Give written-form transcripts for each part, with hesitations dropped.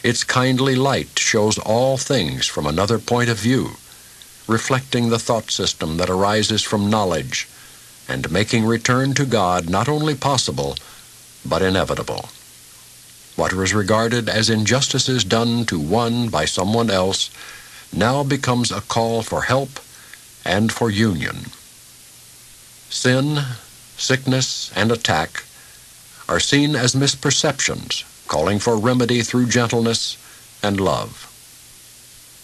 Its kindly light shows all things from another point of view, reflecting the thought system that arises from knowledge, and making return to God not only possible, but inevitable. What was regarded as injustices done to one by someone else now becomes a call for help and for union. Sin, sickness, and attack are seen as misperceptions, calling for remedy through gentleness and love.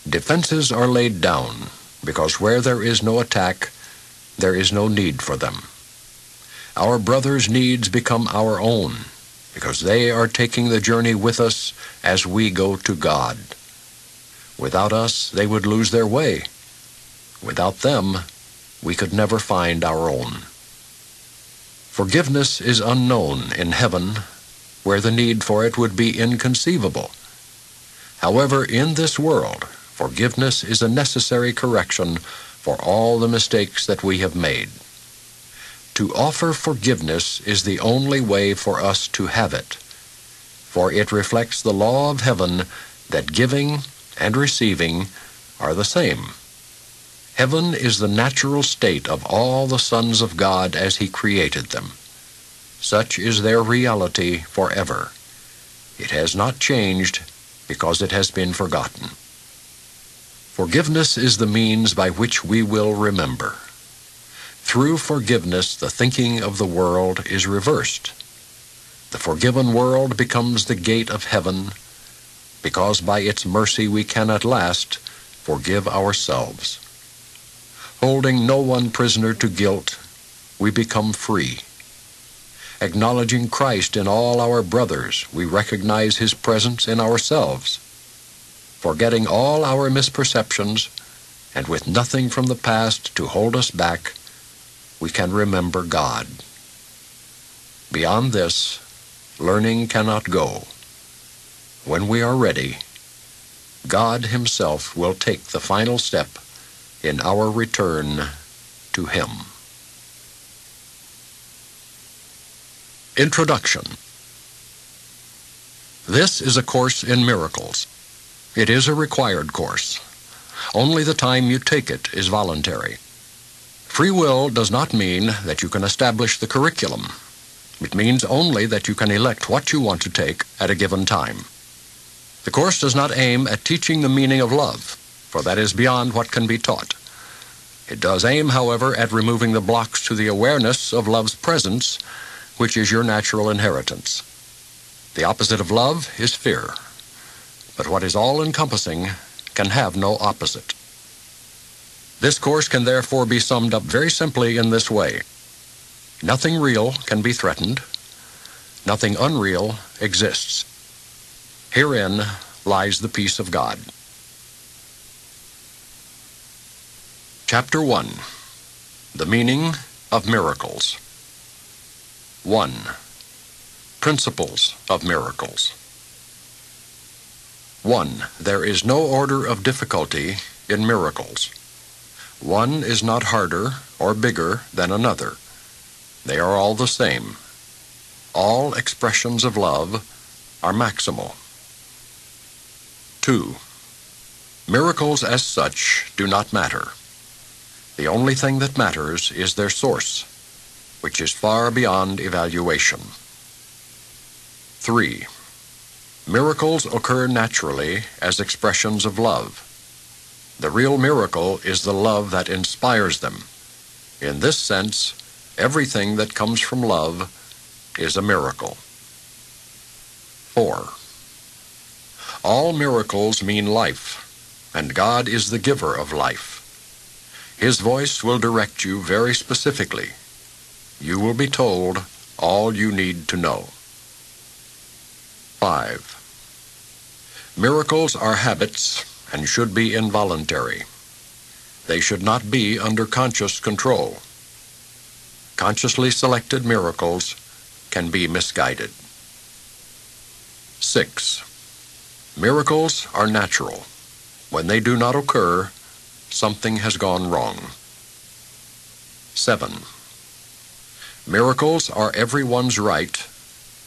Defenses are laid down, because where there is no attack, there is no need for them. Our brothers' needs become our own, because they are taking the journey with us as we go to God. Without us, they would lose their way. Without them, we could never find our own. Forgiveness is unknown in heaven, where the need for it would be inconceivable. However, in this world, forgiveness is a necessary correction for all the mistakes that we have made. To offer forgiveness is the only way for us to have it, for it reflects the law of heaven that giving and receiving are the same. Heaven is the natural state of all the sons of God as He created them. Such is their reality forever. It has not changed because it has been forgotten. Forgiveness is the means by which we will remember. Through forgiveness, the thinking of the world is reversed. The forgiven world becomes the gate of heaven, because by its mercy we can at last forgive ourselves. Holding no one prisoner to guilt, we become free. Acknowledging Christ in all our brothers, we recognize His presence in ourselves. Forgetting all our misperceptions, and with nothing from the past to hold us back, we can remember God. Beyond this, learning cannot go. When we are ready, God Himself will take the final step in our return to Him. Introduction. This is a course in miracles. It is a required course. Only the time you take it is voluntary. Free will does not mean that you can establish the curriculum. It means only that you can elect what you want to take at a given time. The course does not aim at teaching the meaning of love, for that is beyond what can be taught. It does aim, however, at removing the blocks to the awareness of love's presence, which is your natural inheritance. The opposite of love is fear, but what is all-encompassing can have no opposite. This course can therefore be summed up very simply in this way. Nothing real can be threatened. Nothing unreal exists. Herein lies the peace of God. Chapter 1. The Meaning of Miracles. 1. Principles of Miracles. 1. There is no order of difficulty in miracles. One is not harder or bigger than another. They are all the same. All expressions of love are maximal. 2. Miracles as such do not matter. The only thing that matters is their source, which is far beyond evaluation. 3. Miracles occur naturally as expressions of love. The real miracle is the love that inspires them. In this sense, everything that comes from love is a miracle. 4. All miracles mean life, and God is the giver of life. His voice will direct you very specifically. You will be told all you need to know. 5. Miracles are habits and should be involuntary. They should not be under conscious control. Consciously selected miracles can be misguided. 6. Miracles are natural. When they do not occur, something has gone wrong. 7. Miracles are everyone's right,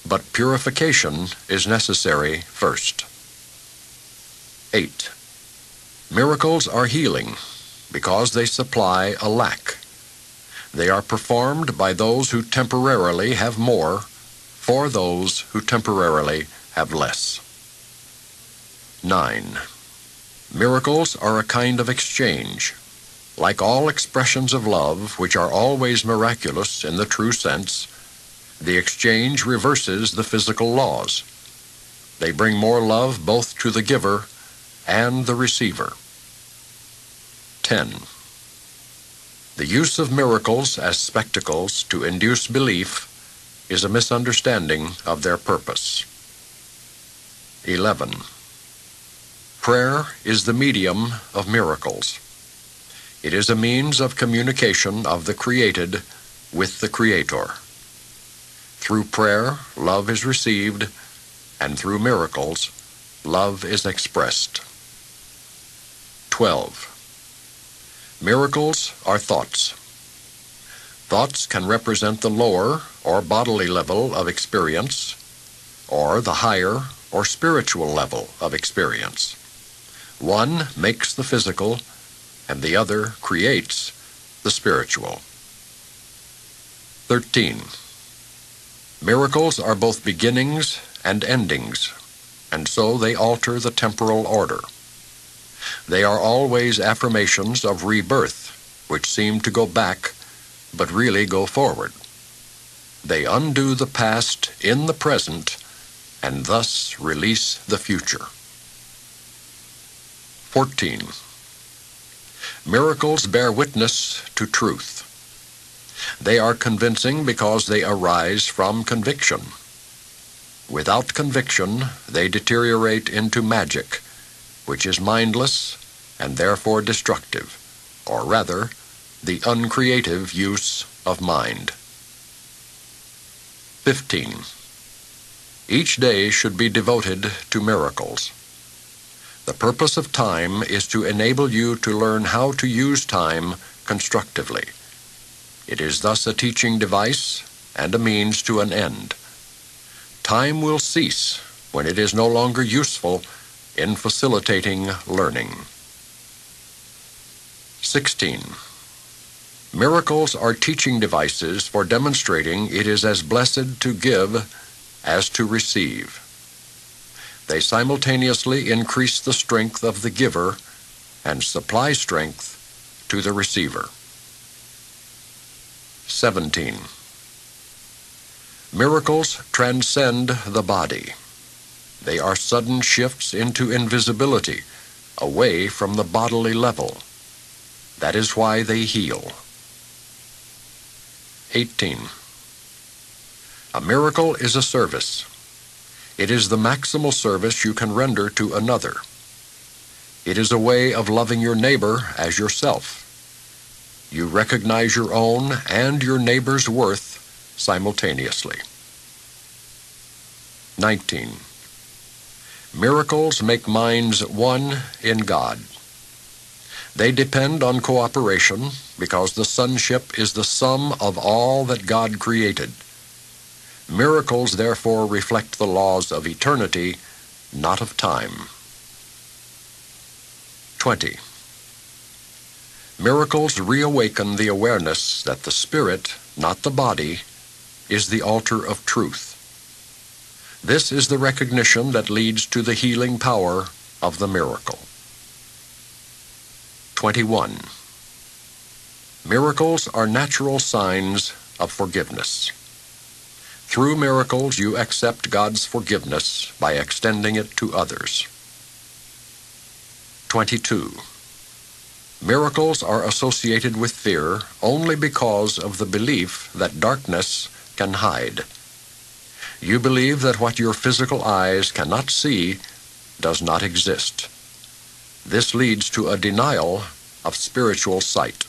but purification is necessary first. 8. Miracles are healing because they supply a lack. They are performed by those who temporarily have more for those who temporarily have less. 9. Miracles are a kind of exchange. Like all expressions of love, which are always miraculous in the true sense, the exchange reverses the physical laws. They bring more love both to the giver and the receiver. 10. The use of miracles as spectacles to induce belief is a misunderstanding of their purpose. 11. Prayer is the medium of miracles. It is a means of communication of the created with the Creator. Through prayer, love is received, and through miracles, love is expressed. 12. Miracles are thoughts. Thoughts can represent the lower or bodily level of experience, or the higher or spiritual level of experience. One makes the physical, and the other creates the spiritual. 13. Miracles are both beginnings and endings, and so they alter the temporal order. They are always affirmations of rebirth, which seem to go back, but really go forward. They undo the past in the present, and thus release the future. 14. Miracles bear witness to truth. They are convincing because they arise from conviction. Without conviction, they deteriorate into magic, which is mindless and therefore destructive, or rather, the uncreative use of mind. 15. Each day should be devoted to miracles. The purpose of time is to enable you to learn how to use time constructively. It is thus a teaching device and a means to an end. Time will cease when it is no longer useful in facilitating learning. 16. Miracles are teaching devices for demonstrating it is as blessed to give as to receive. They simultaneously increase the strength of the giver and supply strength to the receiver. 17. Miracles transcend the body. They are sudden shifts into invisibility, away from the bodily level. That is why they heal. 18. A miracle is a service. It is the maximal service you can render to another. It is a way of loving your neighbor as yourself. You recognize your own and your neighbor's worth simultaneously. 19. Miracles make minds one in God. They depend on cooperation because the sonship is the sum of all that God created. Miracles therefore reflect the laws of eternity, not of time. 20. Miracles reawaken the awareness that the spirit, not the body, is the altar of truth. This is the recognition that leads to the healing power of the miracle. 21. Miracles are natural signs of forgiveness. Through miracles, you accept God's forgiveness by extending it to others. 22. Miracles are associated with fear only because of the belief that darkness can hide. You believe that what your physical eyes cannot see does not exist. This leads to a denial of spiritual sight.